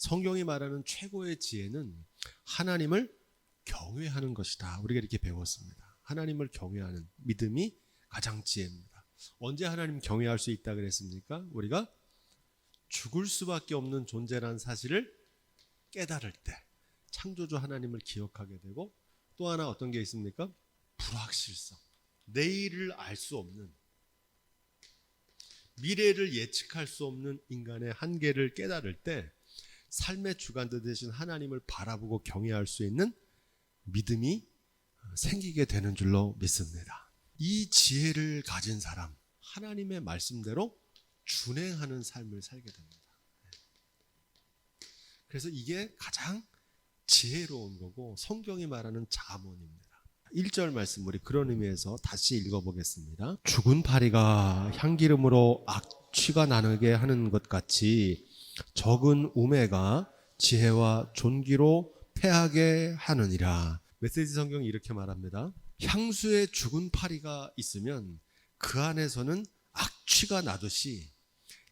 성경이 말하는 최고의 지혜는 하나님을 경외하는 것이다. 우리가 이렇게 배웠습니다. 하나님을 경외하는 믿음이 가장 지혜입니다. 언제 하나님 경외할 수 있다 그랬습니까? 우리가 죽을 수밖에 없는 존재라는 사실을 깨달을 때 창조주 하나님을 기억하게 되고, 또 하나 어떤 게 있습니까? 불확실성, 내일을 알 수 없는, 미래를 예측할 수 없는 인간의 한계를 깨달을 때 삶의 주관자 되신 하나님을 바라보고 경외할 수 있는 믿음이 생기게 되는 줄로 믿습니다. 이 지혜를 가진 사람, 하나님의 말씀대로 준행하는 삶을 살게 됩니다. 그래서 이게 가장 지혜로운 거고 성경이 말하는 잠언입니다. 1절 말씀 우리 그런 의미에서 다시 읽어보겠습니다. 죽은 파리가 향기름으로 악취가 나게 하는 것 같이 적은 우매가 지혜와 존귀로 패하게 하느니라. 메시지 성경이 이렇게 말합니다. 향수에 죽은 파리가 있으면 그 안에서는 악취가 나듯이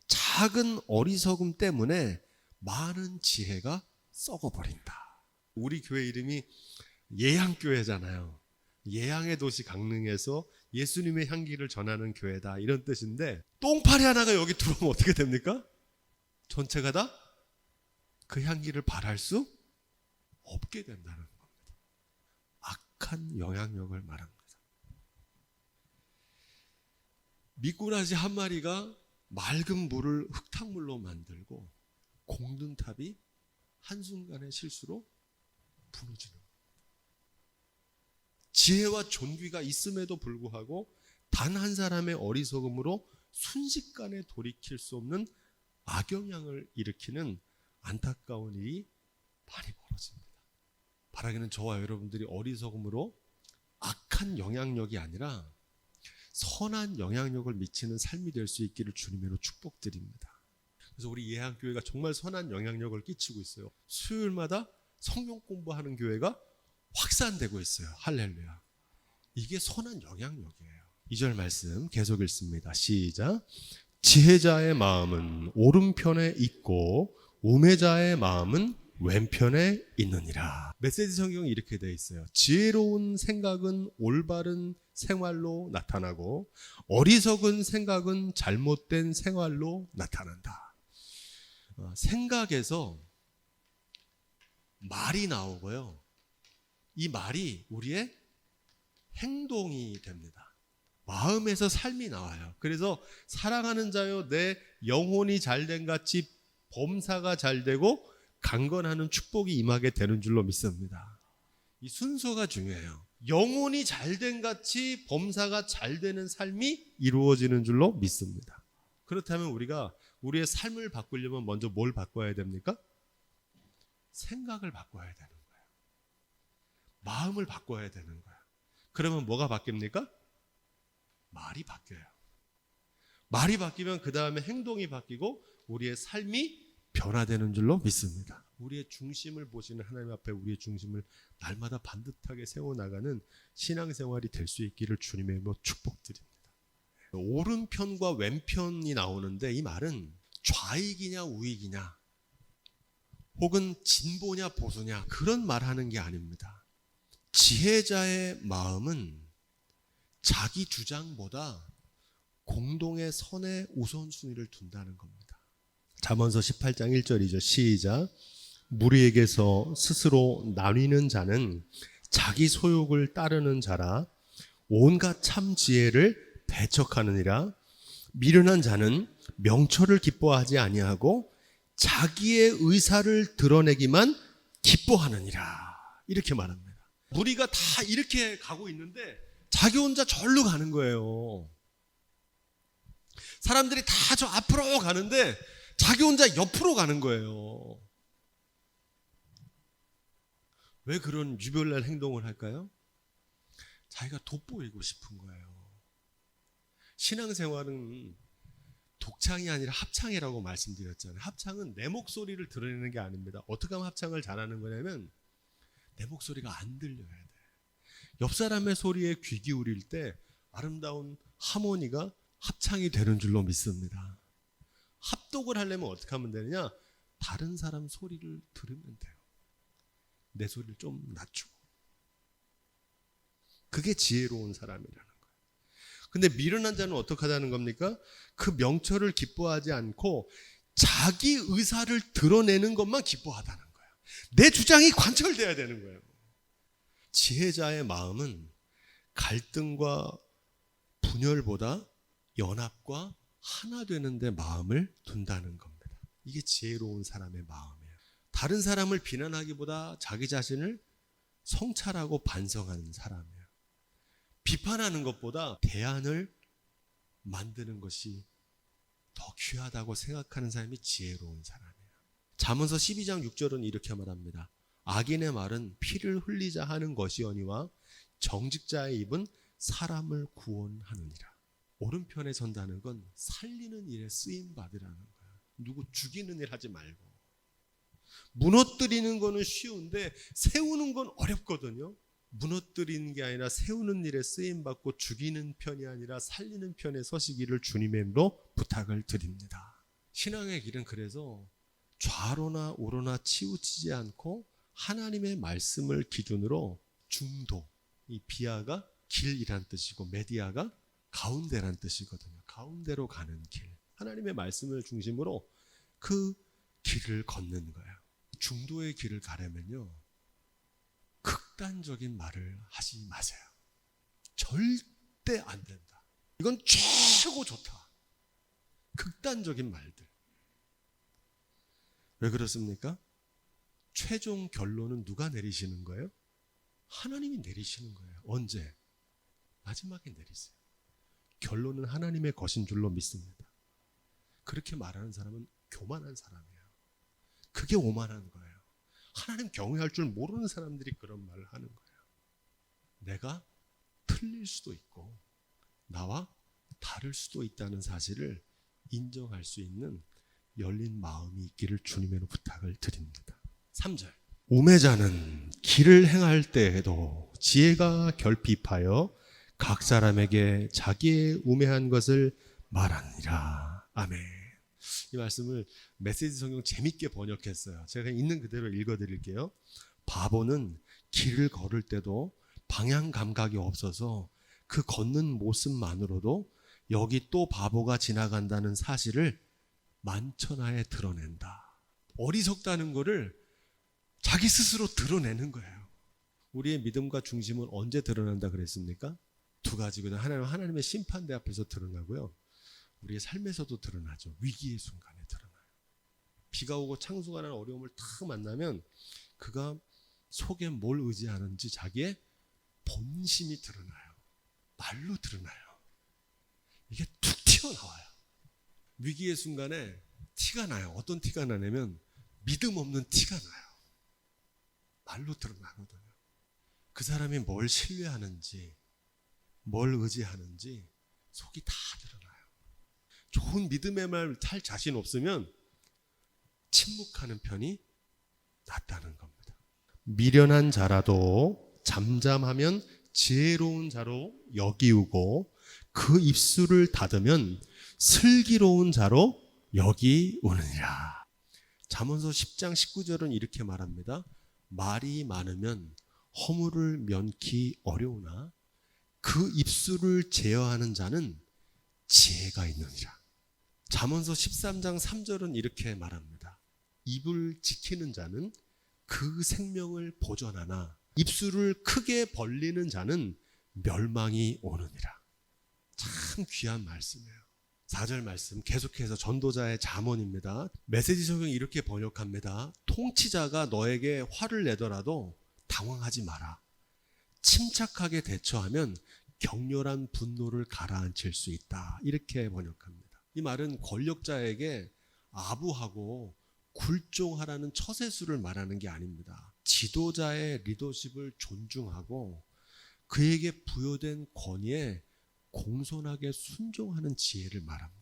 작은 어리석음 때문에 많은 지혜가 썩어버린다. 우리 교회 이름이 예향교회잖아요. 예향의 도시 강릉에서 예수님의 향기를 전하는 교회다, 이런 뜻인데, 똥파리 하나가 여기 들어오면 어떻게 됩니까? 전체가 다 그 향기를 발할 수 없게 된다는 겁니다. 악한 영향력을 말합니다. 미꾸라지 한 마리가 맑은 물을 흙탕물로 만들고 공든탑이 한순간의 실수로 무너지는 겁니다. 지혜와 존귀가 있음에도 불구하고 단 한 사람의 어리석음으로 순식간에 돌이킬 수 없는 악영향을 일으키는 안타까운 일이 많이 벌어집니다. 바라기는 저와 여러분들이 어리석음으로 악한 영향력이 아니라 선한 영향력을 미치는 삶이 될 수 있기를 주님으로 축복드립니다. 그래서 우리 예향교회가 정말 선한 영향력을 끼치고 있어요. 수요일마다 성경 공부하는 교회가 확산되고 있어요. 할렐루야. 이게 선한 영향력이에요. 2절 말씀 계속 읽습니다. 시작. 지혜자의 마음은 오른편에 있고 우매자의 마음은 왼편에 있느니라. 메시지 성경이 이렇게 되어 있어요. 지혜로운 생각은 올바른 생활로 나타나고 어리석은 생각은 잘못된 생활로 나타난다. 생각에서 말이 나오고요, 이 말이 우리의 행동이 됩니다. 마음에서 삶이 나와요. 그래서 사랑하는 자여 내 영혼이 잘된 같이 범사가 잘되고 강건하는 축복이 임하게 되는 줄로 믿습니다. 이 순서가 중요해요. 영혼이 잘된 같이 범사가 잘되는 삶이 이루어지는 줄로 믿습니다. 그렇다면 우리가 우리의 삶을 바꾸려면 먼저 뭘 바꿔야 됩니까? 생각을 바꿔야 되는 거예요. 마음을 바꿔야 되는 거예요. 그러면 뭐가 바뀝니까? 말이 바뀌어요. 말이 바뀌면 그 다음에 행동이 바뀌고 우리의 삶이 변화되는 줄로 믿습니다. 우리의 중심을 보시는 하나님 앞에 우리의 중심을 날마다 반듯하게 세워나가는 신앙생활이 될 수 있기를 주님의 이름으로 축복드립니다. 오른편과 왼편이 나오는데 이 말은 좌익이냐 우익이냐 혹은 진보냐 보수냐 그런 말하는 게 아닙니다. 지혜자의 마음은 자기 주장보다 공동의 선의 우선순위를 둔다는 겁니다. 잠언서 18장 1절이죠. 시작. 무리에게서 스스로 나뉘는 자는 자기 소욕을 따르는 자라 온갖 참 지혜를 배척하느니라. 미련한 자는 명철을 기뻐하지 아니하고 자기의 의사를 드러내기만 기뻐하느니라. 이렇게 말합니다. 무리가 다 이렇게 가고 있는데 자기 혼자 절로 가는 거예요. 사람들이 다 저 앞으로 가는데 자기 혼자 옆으로 가는 거예요. 왜 그런 유별날 행동을 할까요? 자기가 돋보이고 싶은 거예요. 신앙생활은 독창이 아니라 합창이라고 말씀드렸잖아요. 합창은 내 목소리를 드러내는 게 아닙니다. 어떻게 하면 합창을 잘하는 거냐면 내 목소리가 안 들려야 돼. 옆 사람의 소리에 귀 기울일 때 아름다운 하모니가 합창이 되는 줄로 믿습니다. 합독을 하려면 어떻게 하면 되느냐? 다른 사람 소리를 들으면 돼요. 내 소리를 좀 낮추고. 그게 지혜로운 사람이라는 거예요. 근데 미련한 자는 어떻게 하자는 겁니까? 그 명철을 기뻐하지 않고 자기 의사를 드러내는 것만 기뻐하다는 거예요. 내 주장이 관철돼야 되는 거예요. 지혜자의 마음은 갈등과 분열보다 연합과 하나 되는데 마음을 둔다는 겁니다. 이게 지혜로운 사람의 마음이에요. 다른 사람을 비난하기보다 자기 자신을 성찰하고 반성하는 사람이에요. 비판하는 것보다 대안을 만드는 것이 더 귀하다고 생각하는 사람이 지혜로운 사람이에요. 잠언서 12장 6절은 이렇게 말합니다. 악인의 말은 피를 흘리자 하는 것이오니와 정직자의 입은 사람을 구원하느니라. 오른편에 선다는 건 살리는 일에 쓰임 받으라는 거야. 누구 죽이는 일 하지 말고. 무너뜨리는 거는 쉬운데 세우는 건 어렵거든요. 무너뜨리는 게 아니라 세우는 일에 쓰임 받고 죽이는 편이 아니라 살리는 편에 서시기를 주님의 이름으로 부탁을 드립니다. 신앙의 길은 그래서 좌로나 우로나 치우치지 않고 하나님의 말씀을 기준으로 중도, 이 비아가 길이란 뜻이고 메디아가 가운데란 뜻이거든요. 가운데로 가는 길. 하나님의 말씀을 중심으로 그 길을 걷는 거예요. 중도의 길을 가려면요. 극단적인 말을 하지 마세요. 절대 안 된다. 이건 최고 좋다. 극단적인 말들. 왜 그렇습니까? 최종 결론은 누가 내리시는 거예요? 하나님이 내리시는 거예요. 언제? 마지막에 내리세요. 결론은 하나님의 것인 줄로 믿습니다. 그렇게 말하는 사람은 교만한 사람이에요. 그게 오만한 거예요. 하나님 경외할 줄 모르는 사람들이 그런 말을 하는 거예요. 내가 틀릴 수도 있고 나와 다를 수도 있다는 사실을 인정할 수 있는 열린 마음이 있기를 주님의 부탁을 드립니다. 3절. 우매자는 길을 행할 때에도 지혜가 결핍하여 각 사람에게 자기의 우매한 것을 말하느니라. 아멘. 이 말씀을 메시지 성경 재밌게 번역했어요. 제가 있는 그대로 읽어드릴게요. 바보는 길을 걸을 때도 방향 감각이 없어서 그 걷는 모습만으로도 여기 또 바보가 지나간다는 사실을 만천하에 드러낸다. 어리석다는 거를 자기 스스로 드러내는 거예요. 우리의 믿음과 중심은 언제 드러난다 그랬습니까? 두 가지거든요. 하나는 하나님의 심판대 앞에서 드러나고요. 우리의 삶에서도 드러나죠. 위기의 순간에 드러나요. 비가 오고 창수가 나는 어려움을 탁 만나면 그가 속에 뭘 의지하는지 자기의 본심이 드러나요. 말로 드러나요. 이게 툭 튀어나와요. 위기의 순간에 티가 나요. 어떤 티가 나냐면 믿음 없는 티가 나요. 말로 드러나거든요. 그 사람이 뭘 신뢰하는지 뭘 의지하는지 속이 다 드러나요. 좋은 믿음의 말 할 자신 없으면 침묵하는 편이 낫다는 겁니다. 미련한 자라도 잠잠하면 지혜로운 자로 여기우고 그 입술을 닫으면 슬기로운 자로 여기우느니라. 잠언서 10장 19절은 이렇게 말합니다. 말이 많으면 허물을 면키 어려우나 그 입술을 제어하는 자는 지혜가 있느니라. 잠언서 13장 3절은 이렇게 말합니다. 입을 지키는 자는 그 생명을 보존하나 입술을 크게 벌리는 자는 멸망이 오느니라. 참 귀한 말씀이에요. 4절 말씀 계속해서 전도자의 잠언입니다. 메시지 성경이 이렇게 번역합니다. 통치자가 너에게 화를 내더라도 당황하지 마라. 침착하게 대처하면 격렬한 분노를 가라앉힐 수 있다. 이렇게 번역합니다. 이 말은 권력자에게 아부하고 굴종하라는 처세수를 말하는 게 아닙니다. 지도자의 리더십을 존중하고 그에게 부여된 권위에 공손하게 순종하는 지혜를 말합니다.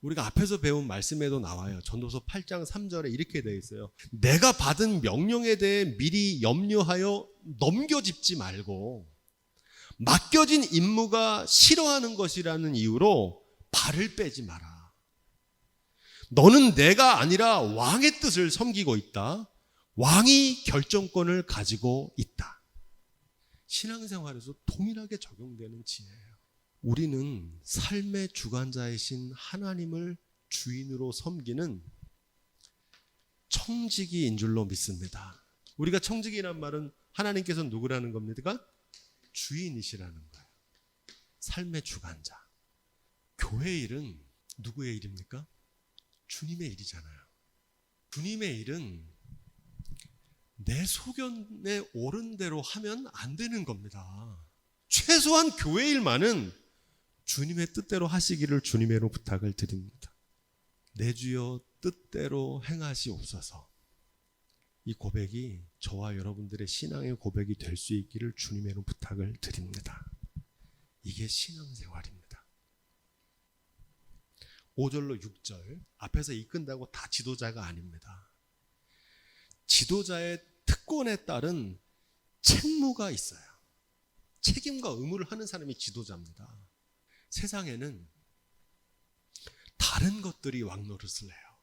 우리가 앞에서 배운 말씀에도 나와요. 전도서 8장 3절에 이렇게 되어 있어요. 내가 받은 명령에 대해 미리 염려하여 넘겨짚지 말고 맡겨진 임무가 싫어하는 것이라는 이유로 발을 빼지 마라. 너는 내가 아니라 왕의 뜻을 섬기고 있다. 왕이 결정권을 가지고 있다. 신앙생활에서 동일하게 적용되는 지혜예요. 우리는 삶의 주관자이신 하나님을 주인으로 섬기는 청지기인 줄로 믿습니다. 우리가 청지기란 말은 하나님께서 누구라는 겁니까? 주인이시라는 거예요. 삶의 주관자. 교회 일은 누구의 일입니까? 주님의 일이잖아요. 주님의 일은 내 소견에 옳은 대로 하면 안 되는 겁니다. 최소한 교회 일만은 주님의 뜻대로 하시기를 주님의로 부탁을 드립니다. 내 주여 뜻대로 행하시옵소서. 이 고백이 저와 여러분들의 신앙의 고백이 될 수 있기를 주님의로 부탁을 드립니다. 이게 신앙생활입니다. 5절로 6절 앞에서 이끈다고 다 지도자가 아닙니다. 지도자의 특권에 따른 책무가 있어요. 책임과 의무를 하는 사람이 지도자입니다. 세상에는 다른 것들이 왕노릇을 해요.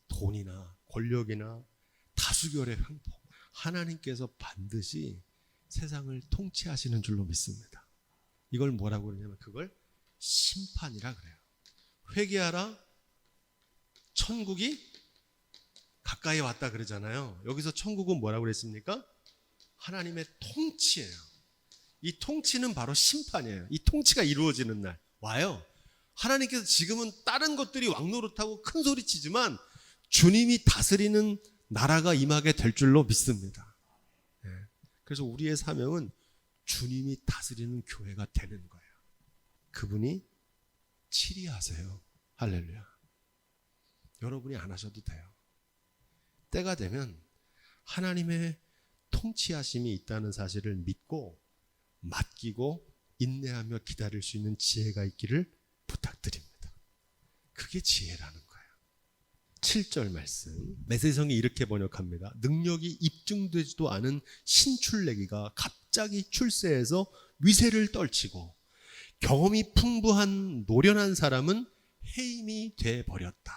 돈이나 권력이나 다수결의 횡포. 하나님께서 반드시 세상을 통치하시는 줄로 믿습니다. 이걸 뭐라고 그러냐면 그걸 심판이라 그래요. 회개하라, 천국이 가까이 왔다 그러잖아요. 여기서 천국은 뭐라고 그랬습니까? 하나님의 통치예요. 이 통치는 바로 심판이에요. 이 통치가 이루어지는 날 와요. 하나님께서 지금은 다른 것들이 왕노릇하고 큰 소리치지만 주님이 다스리는 나라가 임하게 될 줄로 믿습니다. 그래서 우리의 사명은 주님이 다스리는 교회가 되는 거예요. 그분이 치리하세요. 할렐루야. 여러분이 안 하셔도 돼요. 때가 되면 하나님의 통치하심이 있다는 사실을 믿고 맡기고 인내하며 기다릴 수 있는 지혜가 있기를 부탁드립니다. 그게 지혜라는 거예요. 7절 말씀 메시지성이 이렇게 번역합니다. 능력이 입증되지도 않은 신출내기가 갑자기 출세해서 위세를 떨치고 경험이 풍부한 노련한 사람은 해임이 돼버렸다.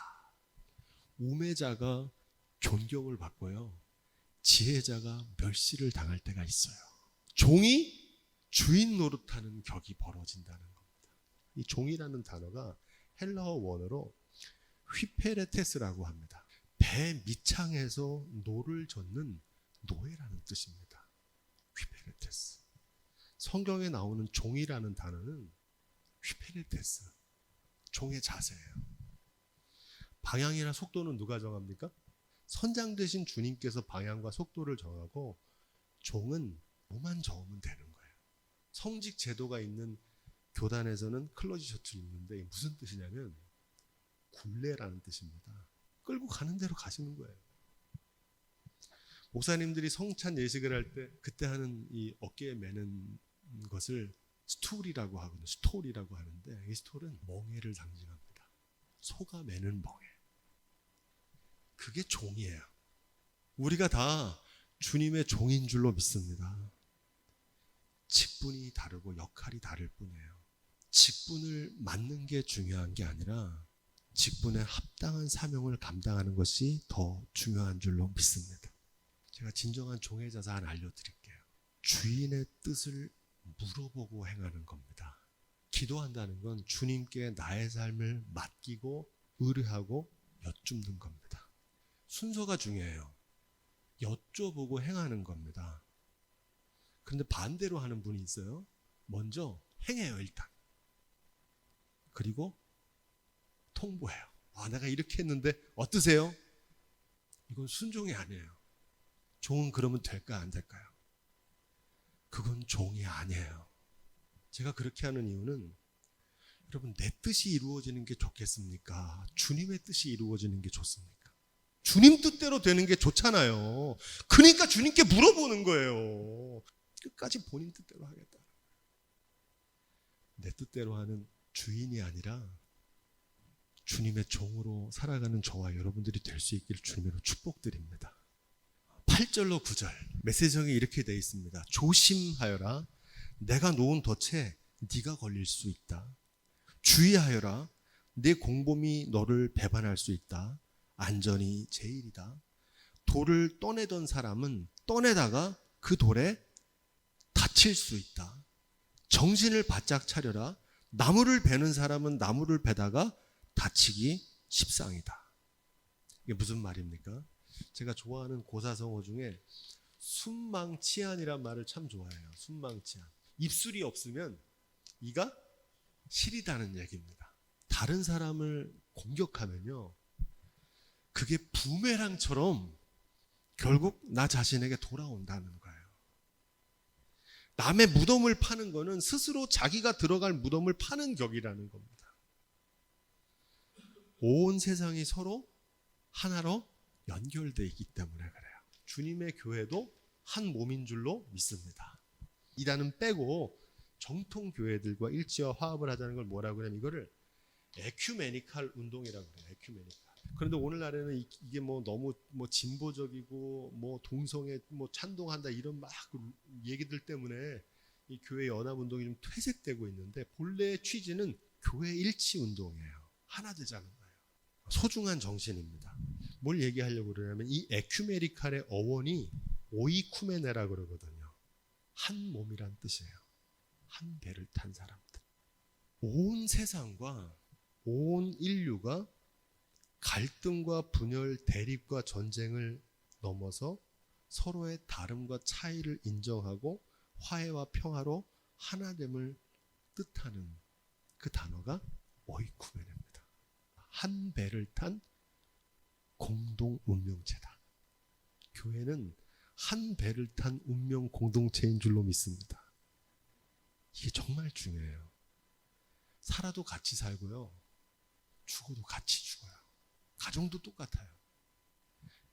우매자가 존경을 받고요, 지혜자가 멸시를 당할 때가 있어요. 종이 주인 노릇하는 격이 벌어진다는 겁니다. 이 종이라는 단어가 헬라어 원어로 휘페레테스라고 합니다. 배 밑창에서 노를 젓는 노예라는 뜻입니다. 휘페레테스. 성경에 나오는 종이라는 단어는 휘페레테스, 종의 자세예요. 방향이나 속도는 누가 정합니까? 선장 되신 주님께서 방향과 속도를 정하고 종은 뭐만 저으면 되는 거예요. 성직 제도가 있는 교단에서는 클로지 셔츠를 입는데 무슨 뜻이냐면 굴레라는 뜻입니다. 끌고 가는 대로 가시는 거예요. 목사님들이 성찬 예식을 할 때 그때 하는 이 어깨에 매는 것을 스토리라고 하거든요. 스토리라고 하는데 이 스토리는 멍에를 상징합니다. 소가 매는 멍에. 그게 종이에요. 우리가 다 주님의 종인 줄로 믿습니다. 직분이 다르고 역할이 다를 뿐이에요. 직분을 맡는 게 중요한 게 아니라 직분에 합당한 사명을 감당하는 것이 더 중요한 줄로 믿습니다. 제가 진정한 종의 자세 하나 알려드릴게요. 주인의 뜻을 물어보고 행하는 겁니다. 기도한다는 건 주님께 나의 삶을 맡기고 의뢰하고 여쭙는 겁니다. 순서가 중요해요. 여쭤보고 행하는 겁니다. 그런데 반대로 하는 분이 있어요. 먼저 행해요, 일단. 그리고 통보해요. 내가 이렇게 했는데 어떠세요? 이건 순종이 아니에요. 종은 그러면 될까요, 안 될까요? 그건 종이 아니에요. 제가 그렇게 하는 이유는 여러분, 내 뜻이 이루어지는 게 좋겠습니까? 주님의 뜻이 이루어지는 게 좋습니까? 주님 뜻대로 되는 게 좋잖아요. 그러니까 주님께 물어보는 거예요. 끝까지 본인 뜻대로 하겠다. 내 뜻대로 하는 주인이 아니라 주님의 종으로 살아가는 저와 여러분들이 될 수 있기를 주님으로 축복드립니다. 8절로 9절 메시지성이 이렇게 되어 있습니다. 조심하여라. 내가 놓은 덫에 네가 걸릴 수 있다. 주의하여라. 내 공범이 너를 배반할 수 있다. 안전이 제일이다. 돌을 떠내던 사람은 떠내다가 그 돌에 다칠 수 있다. 정신을 바짝 차려라. 나무를 베는 사람은 나무를 베다가 다치기 십상이다. 이게 무슨 말입니까? 제가 좋아하는 고사성어 중에 순망치안이란 말을 참 좋아해요. 순망치안. 입술이 없으면 이가 시리다는 얘기입니다. 다른 사람을 공격하면요, 그게 부메랑처럼 결국 나 자신에게 돌아온다는 거예요. 남의 무덤을 파는 거는 스스로 자기가 들어갈 무덤을 파는 격이라는 겁니다. 온 세상이 서로 하나로 연결되어 있기 때문에 그래요. 주님의 교회도 한 몸인 줄로 믿습니다. 이단은 빼고 정통 교회들과 일치와 화합을 하자는 걸 뭐라고 그러냐면 이거를 에큐메니칼 운동이라고 그래요. 에큐메니칼. 그런데 오늘날에는 이게 뭐 너무 진보적이고 뭐 동성애 뭐 찬동한다 이런 막 얘기들 때문에 이 교회 연합 운동이 좀 퇴색되고 있는데 본래의 취지는 교회 일치 운동이에요. 하나 되자는 거예요. 소중한 정신입니다. 뭘 얘기하려고 그러냐면 이 에큐메니칼의 어원이 오이쿠메네라 그러거든요. 한 몸이란 뜻이에요. 한 배를 탄 사람들. 온 세상과 온 인류가 갈등과 분열, 대립과 전쟁을 넘어서 서로의 다름과 차이를 인정하고 화해와 평화로 하나됨을 뜻하는 그 단어가 오이쿠메네입니다. 한 배를 탄 공동 운명체다. 교회는 한 배를 탄 운명 공동체인 줄로 믿습니다. 이게 정말 중요해요. 살아도 같이 살고요. 죽어도 같이 죽어요. 가정도 똑같아요.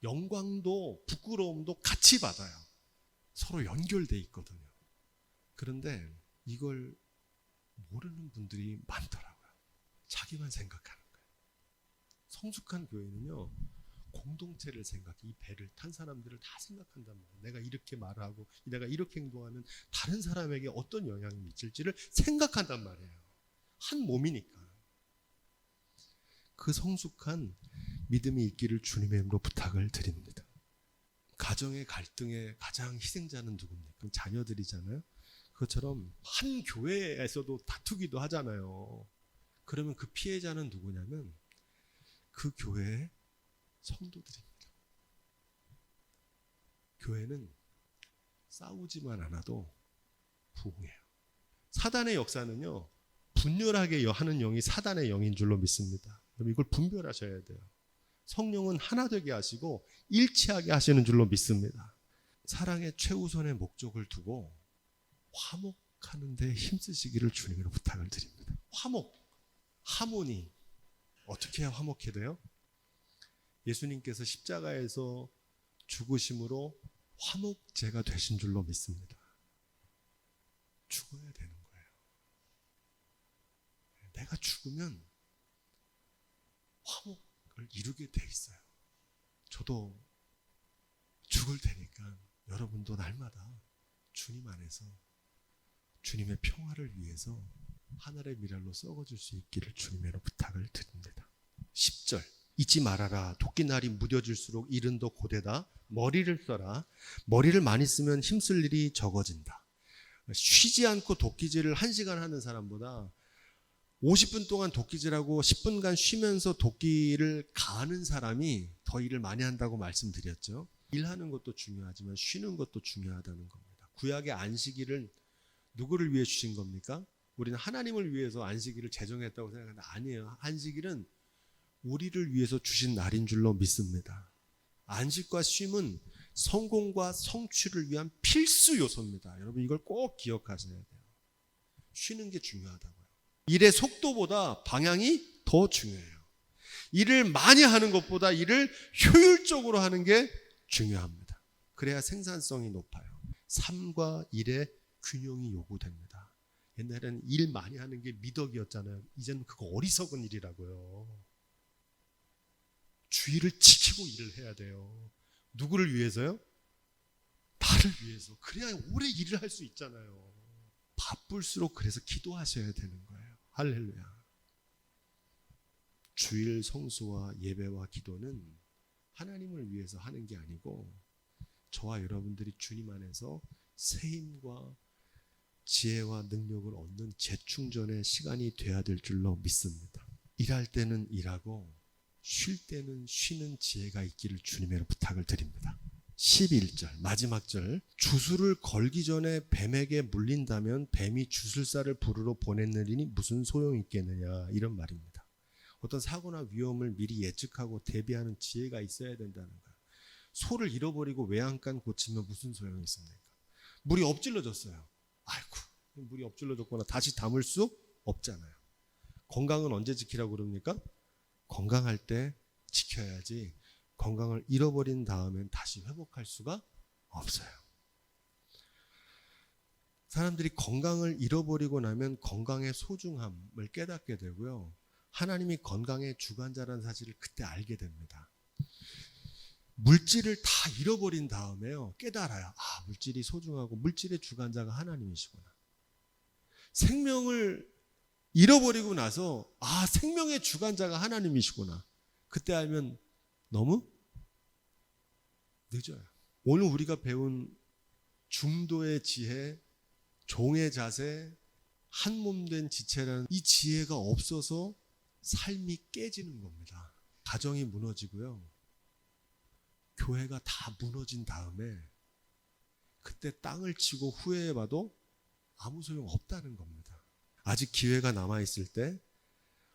영광도 부끄러움도 같이 받아요. 서로 연결돼 있거든요. 그런데 이걸 모르는 분들이 많더라고요. 자기만 생각하는 거예요. 성숙한 교회는요, 공동체를 생각해. 이 배를 탄 사람들을 다 생각한단 말이에요. 내가 이렇게 말하고 내가 이렇게 행동하면 다른 사람에게 어떤 영향을 미칠지를 생각한단 말이에요. 한 몸이니까. 그 성숙한 믿음이 있기를 주님의 이름으로 부탁을 드립니다. 가정의 갈등의 가장 희생자는 누굽니까? 자녀들이잖아요. 그것처럼 한 교회에서도 다투기도 하잖아요. 그러면 그 피해자는 누구냐면 그 교회의 성도들입니다. 교회는 싸우지만 않아도 부흥해요. 사단의 역사는요, 분열하게 하는 영이 사단의 영인 줄로 믿습니다. 이걸 분별하셔야 돼요. 성령은 하나 되게 하시고 일치하게 하시는 줄로 믿습니다. 사랑의 최우선의 목적을 두고 화목하는 데 힘쓰시기를 주님으로 부탁을 드립니다. 화목, 하모니. 어떻게 해야 화목해야 돼요? 예수님께서 십자가에서 죽으심으로 화목제가 되신 줄로 믿습니다. 죽어야 되는 거예요. 내가 죽으면 화목을 이루게 돼 있어요. 저도 죽을 테니까 여러분도 날마다 주님 안에서 주님의 평화를 위해서 하늘의 미랄로 썩어질 수 있기를 주님으로 부탁을 드립니다. 10절 잊지 말아라. 도끼날이 무뎌질수록 일은 더 고되다. 머리를 써라. 머리를 많이 쓰면 힘쓸 일이 적어진다. 쉬지 않고 도끼질을 1시간 하는 사람보다 50분 동안 도끼질하고 10분간 쉬면서 도끼를 가는 사람이 더 일을 많이 한다고 말씀드렸죠. 일하는 것도 중요하지만 쉬는 것도 중요하다는 겁니다. 구약의 안식일은 누구를 위해 주신 겁니까? 우리는 하나님을 위해서 안식일을 제정했다고 생각하는데 아니에요. 안식일은 우리를 위해서 주신 날인 줄로 믿습니다. 안식과 쉼은 성공과 성취를 위한 필수 요소입니다. 여러분 이걸 꼭 기억하셔야 돼요. 쉬는 게 중요하다고요. 일의 속도보다 방향이 더 중요해요. 일을 많이 하는 것보다 일을 효율적으로 하는 게 중요합니다. 그래야 생산성이 높아요. 삶과 일의 균형이 요구됩니다. 옛날에는 일 많이 하는 게 미덕이었잖아요. 이제는 그거 어리석은 일이라고요. 주의를 지키고 일을 해야 돼요. 누구를 위해서요? 나를 위해서. 그래야 오래 일을 할 수 있잖아요. 바쁠수록 그래서 기도하셔야 되는 거예요. 할렐루야. 주일 성수와 예배와 기도는 하나님을 위해서 하는 게 아니고 저와 여러분들이 주님 안에서 새 힘과 지혜와 능력을 얻는 재충전의 시간이 돼야 될 줄로 믿습니다. 일할 때는 일하고 쉴 때는 쉬는 지혜가 있기를 주님의 부탁을 드립니다. 11절 마지막 절, 주술을 걸기 전에 뱀에게 물린다면 뱀이 주술사를 부르러 보냈느니 무슨 소용이 있겠느냐, 이런 말입니다. 어떤 사고나 위험을 미리 예측하고 대비하는 지혜가 있어야 된다는 거예요. 소를 잃어버리고 외양간 고치면 무슨 소용이 있습니까? 물이 엎질러졌어요. 아이고, 물이 엎질러졌거나 다시 담을 수 없잖아요. 건강은 언제 지키라고 그럽니까? 건강할 때 지켜야지 건강을 잃어버린 다음엔 다시 회복할 수가 없어요. 사람들이 건강을 잃어버리고 나면 건강의 소중함을 깨닫게 되고요. 하나님이 건강의 주관자라는 사실을 그때 알게 됩니다. 물질을 다 잃어버린 다음에요, 깨달아요. 아, 물질이 소중하고 물질의 주관자가 하나님이시구나. 생명을 잃어버리고 나서 아, 생명의 주관자가 하나님이시구나. 그때 알면 너무 늦어요. 오늘 우리가 배운 중도의 지혜, 종의 자세, 한몸된 지체라는 이 지혜가 없어서 삶이 깨지는 겁니다. 가정이 무너지고요. 교회가 다 무너진 다음에 그때 땅을 치고 후회해봐도 아무 소용 없다는 겁니다. 아직 기회가 남아있을 때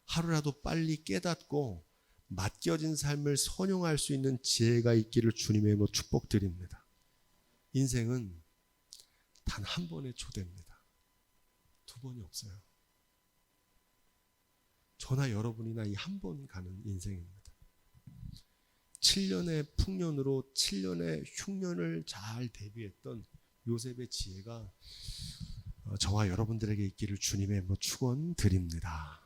하루라도 빨리 깨닫고 맡겨진 삶을 선용할 수 있는 지혜가 있기를 주님의 이름으로 축복드립니다. 인생은 단 한 번의 초대입니다. 두 번이 없어요. 저나 여러분이나 이 한 번 가는 인생입니다. 7년의 풍년으로 7년의 흉년을 잘 대비했던 요셉의 지혜가 저와 여러분들에게 있기를 주님의 축원드립니다.